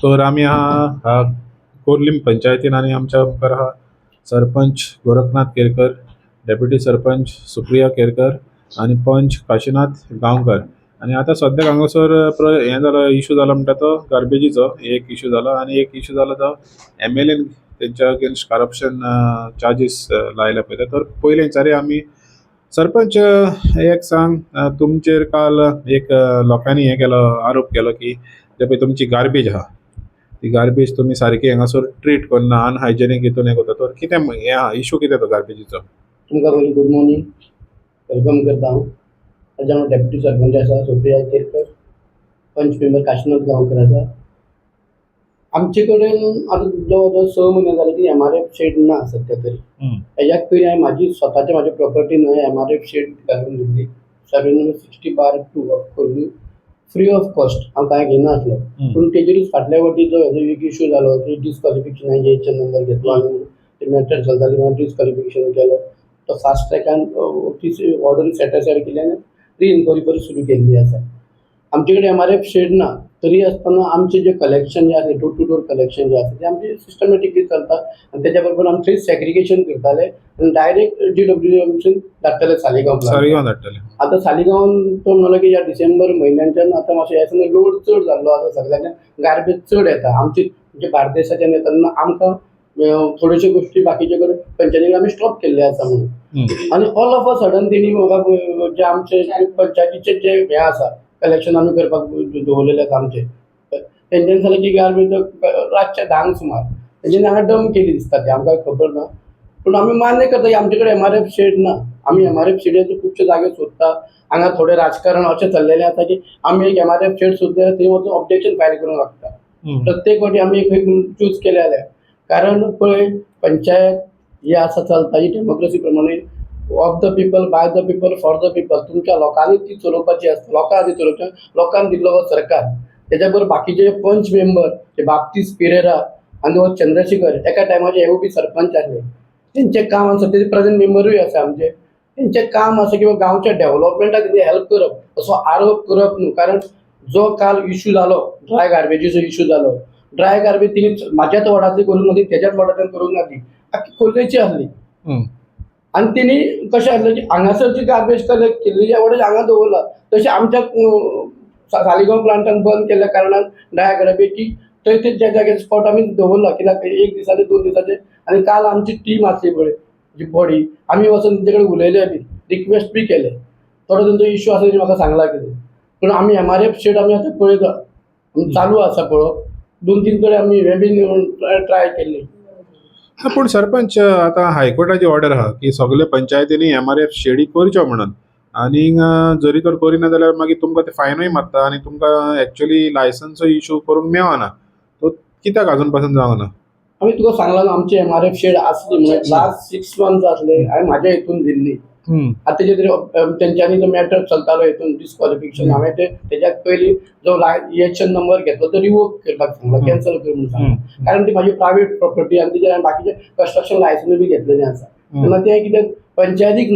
तर आम्ही हा कोर्लीम पंचायतीन आणि आमच्या मुखार हा सरपंच गोरखनाथ केरकर, डेप्युटी सरपंच सुप्रिया केरकर आणि पंच काशीनाथ गांवकर. आणि आता सद्याक हांगासर हें जालो इशू जालो म्हणटा तो गार्बेजीचो एक इशू जालो आणि एक इशू जालो तो MLA तेंच्या अगेन्स्ट करप्शन चार्जीस लायल्या पळय. तर पयले विचारी आमी सरपंच एक सांग तुमचेर काल एक लोकांनी हे केलो आरोप केलो की जे पळय तुमची गार्बेज आहा ती गार्बेज तुम्ही सारकी हांगासर ट्रीट करना अनहायजेनीक हितून हे करता. तर कितें हें आहा इशू कितें तो गार्बेजीचो? तुमकां पयलीं गुड मॉर्निंग वेलकम करता हांव. ताज्या हांव डेप्युटी सरपंच आसा सुप्रिया केरकर, पंच मेंबर काशीनाथ गांवकर आसा. आमचे कडेन आतां जवळ जवळ 6 म्हयने जाले की MRF शेड ना सध्या तरी. हेज्याक पयलीं हांवें म्हाजी प्रॉपर्टीन MRF शेड घालून दिल्ली सर्वे नंबर 60/2 ऑफ कोर्ली फ्री ऑफ कॉस्ट. हांव कांय घेयनासलो. पूण तेजेरूच फाटल्या वाटी जो हेजो एक इशू जालो की डिस्क्वॉलिफिकेशन HN नंबर घेतलो आनी ते मॅटर चलताली म्हणून डिस्क्वॉलिफिकेशन केलो. तो फास्ट ट्रॅकान ऑर्डर सॅटिस्फायड केली आनी री इन्क्वायरी परत सुरू केल्ली आसा. आमचे कडेन MRF शेड ना तरी आसतना आमचे जे कलेक्शन जे आसा डोर टू डोर कलेक्शन जे आसा ते आमचे सिस्टमॅटिकली चलता आनी तेज्या बरोबर आमी थंय सॅग्रिगेशन करताले आनी डायरेक्ट GWMसून धाडटाले सालिगांव धाडटाले. आतां सालिगांवान तो म्हणलो की ह्या डिसेंबर म्हयन्याच्यान आतां मातशें हें लोड चड जाल्लो आसा सगळ्यांक गार्बेज चड येता. आमचे म्हणजे बार्देशाच्यान येता आमकां थोड्योश्यो गोश्टी बाकीचे कडेन पंचायतीन आमी स्टॉप केल्ले आसा म्हणून. आनी ऑल ऑफ अ सडन तेणी म्हाका जे आमचे पंचायतीचे जे हें आसा कलेक्शन आमी करपाक दवरलेले आसा आमचे तेंच्यान जालें की गार्बेज रातच्या 10 सुमार तेंच्यानी हांगा डंप केली दिसता ती आमकां खबर ना. पूण आमी मान्य करता की आमचे कडेन MRF शेड ना. आमी MRF शेडाचे खुबशे जागे सोदता. हांगा थोडें राजकारण अशें चल्लेलें आसा की आमी एक MRF शेड सोदले थंय वचून ऑब्जेक्शन फायल करूंक लागता. प्रत्येक फावटी आमी एक चूज केले जाल्यार कारण पळय पंचायत जी आसा चलता ही डेमोक्रेसी प्रमाणे of the people by the people for the people. तुमच्या लोकांनी ती चलोवपाची आसता. लोकां खातीर चलोवचें. लोकांक दिल्लो हो सरकार. तेज्या बरोबर बाकीचे पंच मेंबर ते बाप्तीस पेरेरा आनी हो चंद्रशेखर एका टायमाचे हे बी सरपंच आसले. तेंचें काम आसा ते प्रेझेंट मेंबरूय आसा आमचे. तेंचें काम आसा की गांवच्या डेव्हलपमेंटाक तेणी हेल्प करप असो आरोप करप न्हू. कारण जो काल इशू जालो ड्राय गार्बेजीचो इशू जालो ड्राय गार्बेज तिणी म्हाज्याच वॉर्डांतली करूंक ना ती तेज्याच वॉर्डांतल्यान करूंक ना ती आख्खी खोर्लेची आसली. आनी तेणी कशें आसलें की हांगासर जी गार्बेज कलेक्ट केल्ली एवढेच हांगा दवरला तशें आमच्या सालिगांव प्लांटान बंद केल्ल्या कारणान ड्राय गार्बेजी थंय ज्या जाग्यार स्पॉट आमी दवरला कित्याक 1 दिसाचे 2 दिसाचे. आनी काल आमची टीम आसली पळय जी बॉडी आमी वचून तेंचे कडेन उलयले बी रिक्वेस्ट बी केले. थोडो तेंचो इशू आसा तेणी म्हाका सांगला कितें पूण आमी MRF शेड आमी आतां पळयता चालू आसा पळोवप. 2-3 कडेन आमी हे बी ट्राय केल्ली. पूण सरपंच आतां हायकोर्टाची ऑर्डर आहा की सगळे पंचायतींनी MRF शेडी करच्यो म्हणून आनी जरी तर करिना जाल्यार मागीर तुमकां ते फायनूय मारता आनी तुमकां एक्चुअली लायसन्स इशू करूंक मेळना. तो कित्याक अजून पासून जावना? आमी तुका सांगला न्हू आमची MRF शेड आसली म्हणून लास्ट 6 मंथ्स आसले हांवें म्हाज्या हितून दिल्ली. आतां तेजे तरी तेंच्यांनी तो मॅटर चलतालो हितून डिस्क्वॉलिफिकेशन हांवें ते तेज्याक पयलीं जो HN नंबर घेतलो तो रिवोक करपाक सांगलो कॅन्सल कर म्हणून सांगलो. कारण ती म्हाजी प्रायवेट प्रॉपर्टी आनी तेजेर हांवें बाकीचे कन्स्ट्रक्शन लायसन्स बी घेतलेलें आसा. तेन्ना तें कितें पंचायतीक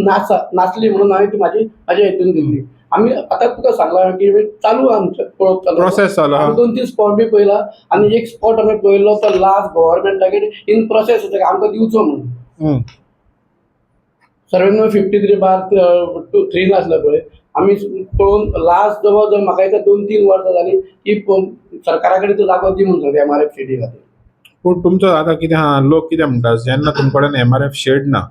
नासली म्हणून हांवें ती म्हाज्या हितून दिल्ली. आमी आतां तुका सांगला की चालू आमचें पळोवप चालू प्रोसेस चालू आहा. 2-3 स्पॉट बी पळयला आनी एक स्पॉट आमी पळयलो तो लास्ट गव्हर्मेंटागेर इन प्रोसेस आसा आमकां दिवचो म्हणून. सर्वे नंबर 53/3 नासलो पळय आमी पळोवन लास्ट जवळ जवळ म्हाका दिसता 2-3 वर्सां जालीं की सरकारा कडेन तो जागो दी म्हणून सांगता MRF शेडी खातीर. पूण तुमचो आतां कितें आहा लोक कितें म्हणटा जेन्ना तुमचे कडेन MRF शेड ना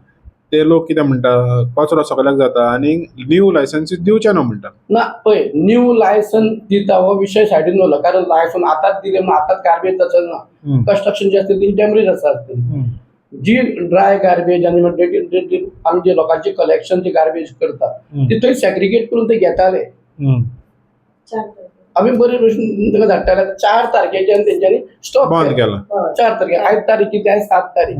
ते लोक कितें म्हणटा कचरो सगळ्याक जाता आनी न्यू लायसन्सीस दिवचे न्हू म्हणटा. ना पळय न्यू लायसन्स दिता हो विशय सायडीन दवरला कारण लायसन्स आतांच दिले म्हणून आतांच गार्बेज चलना. कन्स्ट्रक्शन जे आसता ती टेम्पररी आसा जी ड्राय गार्बेज आनी आमी जे लोकांचे कलेक्शन जे गार्बेज करता ते थंय सॅग्रिगेट करून ते घेताले. आमी बरे भशेन ताका धाडटाले 4 तारखेच्यान तेंच्यांनी स्टॉप बंद केला. 4 तारखे 8 तारीख कितें आयज 7 तारीख.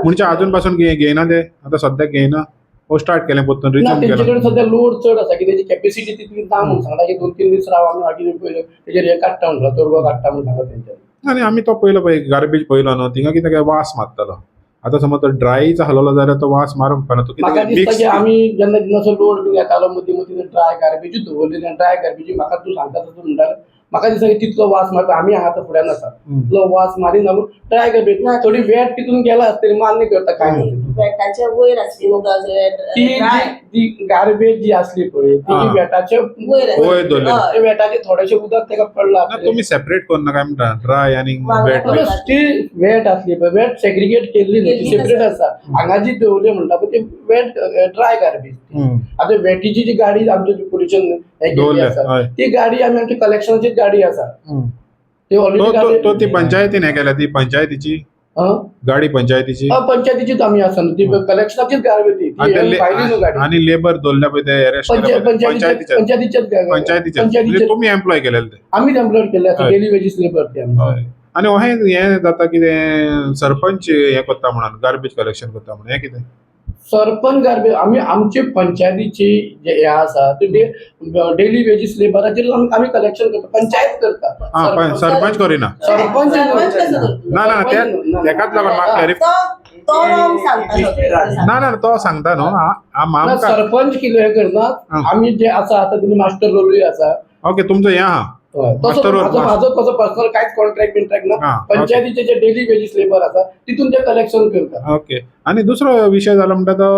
म्हणजे अजून पासून घेयना ते आतां सद्याक घेयना हो स्टार्ट केलें परतून ना रिझ्यूम तेंचे केला. कडेन सद्या लोड चड आसा की तेजी कॅपेसिटी तितली ना म्हणून सांगला की 2-3 दीस राव आमी मागीर पयलो तेजेर हे काडटा म्हणटा तोडगो काडटा म्हणून सांगला तेंच्यांनी. आनी आमी तो पयलो पळय गार्बेज पयलो न्हू थिंगा कितें काय वास मारतालो. आतां समज तो ड्रायच हलवलो जाल्यार तो वास मारूंक पाना. तो म्हाका कितें दिसता की मिक्स आमी जेन्ना असो लोड बी घेतालो मदीं मदीं ड्राय गार्बेजूच दवरलेली आनी ड्राय गार्बेजी म्हाका तूं सांगता तसो म्हणटालो म्हाका दिसता की तितलो वास मारता आमी हांगा तो फुड्यान आसा तितलो वास मारिना पूण ट्राय करपी थोडी वेट तितून गेला आसतली मान्य करता काय नाही वेटाच्या वयर आसली न्हू ती ड्राय ती गार्बेज जी असली पळय ती हा. वेटाचे वयर वयर दवरलेली. हय. ते वेटाचे थोडेशे उदक ताका पडला ना, तुम्ही सेपरेट करून काय म्हणता ड्राय आणि वांगडा वेट करून. ती वेट असली पळय वेट सेग्रिगेट केल्ली न्हू ती केल्ली सेपरेट आसा. आसा हांगा जी दवरली म्हणटा पळय ती वेट ड्राय गार्बेज आता वेटीची जी गाडी आमची पोल्युशन हे केल्ली दवरल्या, आसा हय. ती गाडी आमी आमची कलेक्शनाची गाडी आसा ती तो ऑलरेडी तो ती पंचायतीन हे केल्या ती पंचायतीची गाडी पंचायतीची पंचायतीचीच आम्ही आसा न्हू ती कलेक्शनाचीच गाडी ती आणि ते भायली न्हू गाडी आणि लेबर दोल्ल्या पळय ते अरेस्ट पंचायतीच्या पंचायतीच्याच म्हणजे तुम्ही एम्प्लॉय केलेले ते आम्हीच एम्प्लॉय केले आसा हय. डेली वेजीस लेबर ते आमचे. हय. आणि हे जाता कितें सरपंच हे करता म्हणून गार्बेज कलेक्शन करता म्हणून हे कितें सरपंच गार्बेज आम्ही आमची पंचायतीची जे हे आसा ते डेली वेजीस लेबराचेर आम्ही कलेक्शन करता पंचायत करता हा पण सरपंच करिना सरपंच सरपंच कसं करतलो? ना ना तेकाच लागून म्हाका क्लॅरिफाय तो सांगता ना ना तो सांगता न्हू आमकां सरपंच कितें हे करना हा. आम्ही जे आसा आता तिने मास्टर रोलूय आसा ओके तुमचं हे आहा तसो मास्टर रोल, माझो कसो पर्सनल कांयच कॉन्ट्रॅक्ट बिन्ट्रॅक्ट ना हा, पंचायतीचे जे डेली वेजीस लेबर आसा तितून ते कलेक्शन करता ओके आणि दुसरो विषय जालो म्हणटा तो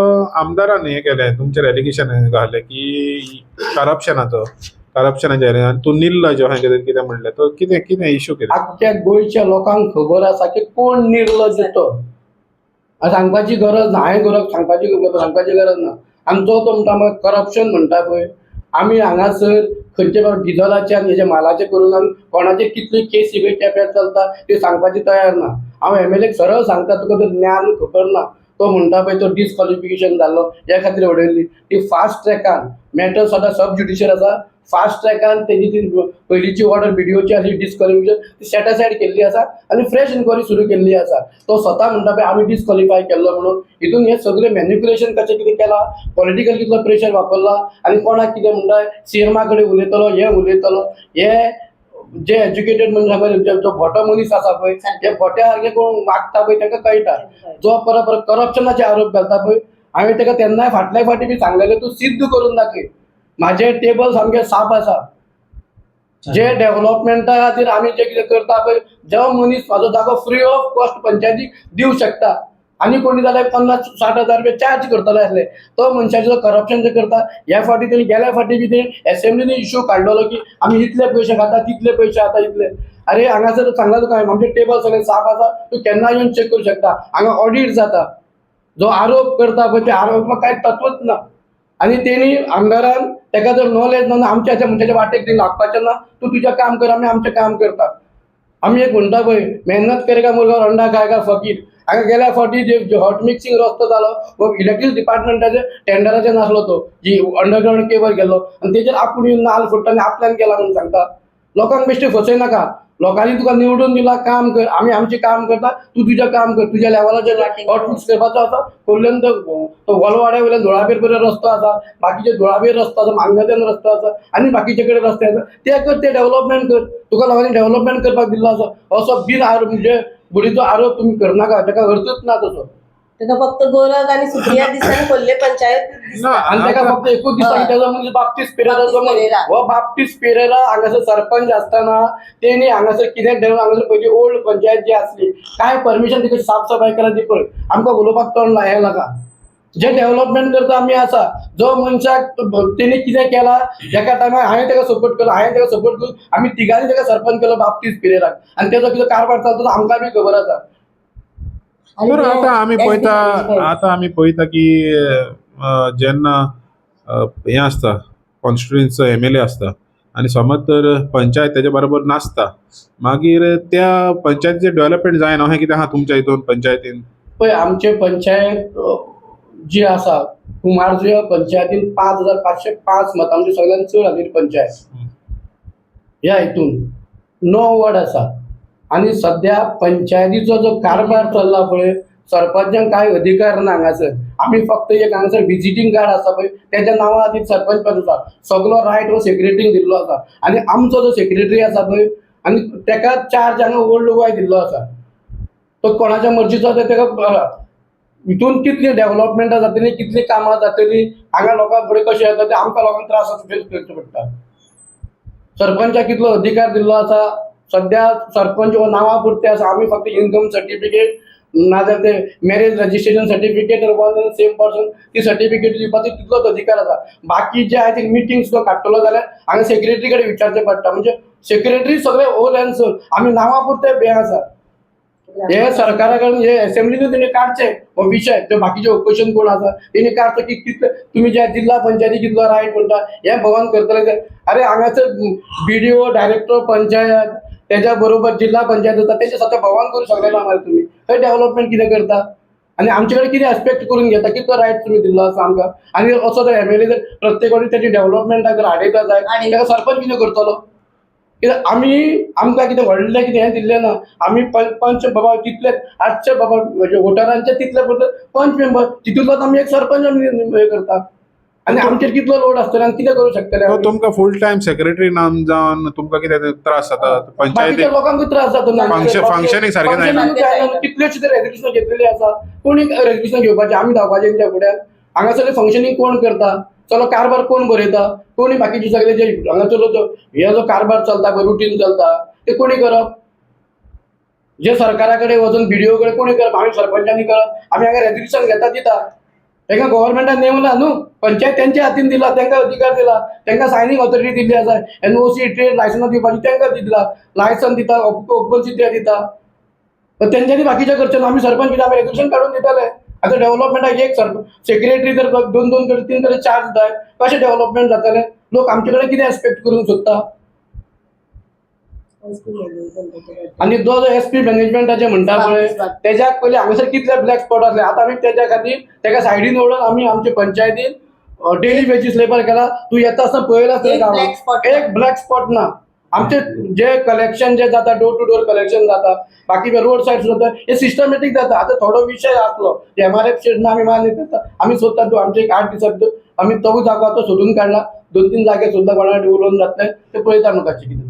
आमदारान हे केलें तुमचेर एलिगेशन घालें की करप्शनाचे आनी तूं निर्लज अशें कितें म्हणलें तो कितें कितें इश्यू कितें आख्ख्या गोंयच्या लोकांक खबर आसा की कोण निर्लज तो सांगपाची गरज ना हांवें सांगपाची गरज ना आमचो तो म्हणटा करप्शन म्हणटा पळय आमी हांगासर खंयचे डिझलाचे आनी हेजे मालाचे करून आमी कोणाचे कितली केस सगळे केप्यात चलता ते सांगपाची तयार ना हांव एमएलएक सरळ सांगता तुका तर ज्ञान खबर ना तो म्हणटा पळय तो डिस्क्वॉलिफिकेशन जाल्लो ह्या खातीर उडयल्ली ती फास्ट ट्रॅकान मॅटर सद्या सब ज्युडिशियल आसा फास्ट ट्रॅकान तेजी ती पयलींची ऑर्डर व्हिडिओची आसली डिस्क्वॉलिफिकेशन ती सॅटिस्फायड केल्ली आसा आनी फ्रेश इन्क्वायरी सुरू केल्ली आसा तो स्वता म्हणटा पळय आमी डिस्क्वॉलिफाय केल्लो म्हणून हितून हे सगळे मॅन्युप्युलेशन कशें कितें केलां पॉलिटिकल कितलो प्रेशर वापरला आनी कोणाक कितें म्हणटा सीएमा कडेन उलयतलो हे जे एज्युकेटेड म्हणजे जो भोटो मनीस आसा पळय ते भोट्या सारके कोण वागता पळय तांकां कळटा जो परत करप्शनाचे आरोप घालता पळय हांवें ताका तेन्नाय फाटल्या फाटी बी सांगलेलें तूं सिद्ध करून दाखय म्हाजे टेबल सामके साफ आसा जे डेव्हलपमेंटा खातीर आमी जे कितें करता पळय जो मनीस म्हाजो जागो फ्री ऑफ कॉस्ट पंचायतीक दिवं शकता आनी कोणी जाल्यार 50-60 हजार रुपया चार्ज करतले आसले तो मनशाचो करप्शन जे करता ह्या फाटी तेणी गेल्या फाटी बी ते एसेंब्लीनी इश्यू काडलेलो की आमी इतले पयशे खाता तितले पयशे आता इतले अरे हांगासर सांगला तुका हांवें आमचे टेबल सगळे साफ आसा तूं केन्ना येवन चेक करूं शकता हांगा ऑडिट जाता जो आरोप करता पळय ते आरोपाक कांय तत्वच ना आनी तेणी आमदारान ताका जर नॉलेज ना आमच्या मनशाच्या वाटेक ती लागपाचें ना तूं तुजें काम कर आमी आमचें काम करता आमी एक म्हणटा पळय मेहनत करेगा मुलगा अंडा खाएगा फकीर हांगा गेल्या फावटी जे हॉट मिक्सिंग रस्तो जालो इलेक्ट्रिक डिपार्टमेंटाचे टेंडराचे नासलो तो जी अंडरग्राउंड केबल गेलो आनी तेजेर आपूण येवन नाल फोडटा आनी आपल्यान केला म्हणून सांगता लोकांक बेश्टे फसयनाका लोकांनी तुका निवडून दिला काम कर आमी आमचें काम करता तूं तुजें काम कर तुज्या लेवलाचेर हॉट मिक्स करपाचो आसा कडल्यान तो गोलवाड्या वयल्यान धोळाबेर पर्यंत रस्तो आसा बाकीचे धोळाबेर रस्तो आसा मांगल्यान रस्तो आसा आनी बाकीचे कडेन रस्ते आसा ते कर ते डेव्हलपमेंट कर तुका लोकांनी डेव्हलपमेंट करपाक दिल्लो आसा असो बिन म्हणजे बुडीचो आरोप तुम्ही करनाका ताका अर्थच ना तसो ताका फक्त गोरख आणि सुप्रिया दिसांनी खोल्ले पंचायत ना, आणि ताका फक्त एकूच दिसता की त्याचा म्हणजे बाप्तीस पेरेरा हो बाप्तीस पेरेरा हांगासर सरपंच असताना तेणी हांगासर कितें डेव्हलप हांगासर पयली ओल्ड पंचायत जी आसली काय परमिशन तिका साफसफाई करायची पळय आमकां उलोवपाक तोंड हे नाका जे डेव्हलपमेंट करता आमी आसा जो मनशाक तेणी कितें केला एका टायमार हांवें ताका सपोर्ट केलो करून आमी तिगांनी ताका सरपंच केलो बाप्तीस पेरेराक आनी तेजो कितें कारभार चलता तो आमकां बी खबर आसा बरं आता आमी पळयता की जेन्ना हें आसता कॉन्स्टिट्युएन्सीचो एमएलए आसता आनी समज तर पंचायत तेजे बरोबर नासता मागीर त्या पंचायतीचें डेव्हलपमेंट जायना अशें कितें आहा तुमच्या हितून पंचायतीन पळय आमचे पंचायत जी आसा कुमारजुव्या पंचायतीन 5505 मतां म्हणजे सगळ्यांत चड आसलेली पंचायत ह्या हितून 9 वॉर्ड आसा आनी सध्या पंचायतीचो जो कारभार चल्ला पळय सरपंचांक कांय अधिकार ना हांगासर आमी फक्त एक हांगासर विजिटींग कार्ड आसा पळय तेज्या नांवा खातीर सरपंच पद आसा सगळो रायट हो सेक्रेटरीक दिल्लो आसा आनी आमचो जो सेक्रेटरी आसा पळय आनी ताका चार्ज हांगा ओल्ड गोंय दिल्लो आसा तो कोणाच्या मर्जीचो ताका हितून कितली डेव्हलपमेंटां जातली कितली कामां जातली हांगा लोकांक फुडें कशें येता ते आमकां लोकांक त्रास फेस करचे पडटा सरपंचाक कितलो अधिकार दिल्लो आसा सध्या सरपंच हो नांवा पुरते आसा आमी फक्त इन्कम सर्टिफिकेट नाजाल्यार ते marriage registration certificate one end same person ती सर्टिफिकेट दिवपाचो तितलोच अधिकार आसा बाकी जे आय थिंक मिटींग सुद्दां काडटलो जाल्यार हांगा सेक्रेटरी कडेन विचारचें पडटा म्हणजे सेक्रेटरी सगळे होल एंड सोल आमी नांवा पुरते हे आसा हे सरकारा कडून हे असेंब्लीन तेणी काडचे हो विषय ते बाकीचे ऑपोजिशन कोण आसा तेणी काडचे की कितले तुम्ही ज्या जिल्हा पंचायती कितलो रायट म्हणटा हे भवन करतले ते अरे हांगासर BDO डायरेक्टर पंचायत त्याच्या बरोबर जिल्हा पंचायत आसा तेचे सगळं भवन करू शकले ना मरे तुम्ही खंय डेव्हलपमेंट कितें करता आणि आमचे कडेन कितें एक्सपेक्ट करून घेता कितलो रायट तुम्ही दिल्लो आसा आमकां आणि असो जर MLA जर प्रत्येक वाटी त्याची डेव्हलपमेंटाक जर आडयता जाय ताका सरपंच कितें करतलो कित्याक आमी आमकां कितें व्हडलें कितें हें दिल्लें ना आमी पंच बाबा तितले 800 बाबा म्हणजे वोटरांचे तितले पंच मेंबर तितूंतलोच आमी एक सरपंच आमी हे करता आनी आमचेर कितलो लोड आसतलो आनी कितें करूं शकतले तो तुमकां फुल टायम सेक्रेटरी नाम जावन तुमकां कितें त्रास जाता पंचायती बाकीच्या लोकांकूय त्रास जाता फंक्शनिंग सारकें जायना कितलेशे रेजल्युशन घेतलेली आसा कोणी रेजल्युशन घेवपाचें आमी धांवपाचें तेंच्या फुड्यान हांगा सगळें फंक्शनिंग कोण करता चलो कारभार कोण बरयता कोणी बाकीचे सगळे जे हांगासरलो जो हे जो कारभार चलता पळय रुटीन चलता ते कोणी करप जे सरकारा कडेन वचून BDO कडेन कोणी करप आमी सरपंचांनी करप आमी हांगा रेजल्युशन घेता दिता तांकां गव्हर्मेंटान नेमला न्हू पंचायत तेंच्या हातीन दिला तांकां अधिकार दिला तांकां सायनींग ऑथॉरिटी दिल्ली आसा NOC ट्रेड लायसन्स दिवपाची तांकां दिला लायसन दिता ओपन दिता तर तेंच्यांनी बाकीचे करचे आमी सरपंच कितें आमी रेजल्युशन काडून दिताले आता डेव्हलपमेंटाक एक सेक्रेटरी जर दोन कडे तीन कडे चार्ज जाय कशें डेव्हलपमेंट जातलें लोक आमचे कडेन कितें एक्सपेक्ट करूंक सोदता आनी जो SP मॅनेजमेंटाचे म्हणटा पळय तेज्याक पयलीं हांगासर कितले ब्लॅक स्पॉट आसले आतां आमी तेज्या खातीर ताका सायडीन वळोन आमी आमचे पंचायतीन डेली बेजीस लेबर केला तूं येता आसतना पळयला एक ब्लॅक स्पॉट ना आमचे जे कलेक्शन जे जाता डोर टू डोर कलेक्शन जाता बाकी रोड सायड जाता हे सिस्टमॅटिक जाता आता थोडो विषय आसलो MRF शेड आमी मान्य करता आमी सोदता तूं आमचे 8 दिसा भितर आमी तो जागो आतां सोदून काडला 2-3 जागे सुद्दां कोणा उलोवन जातले ते पळयता न्हू कशें कितें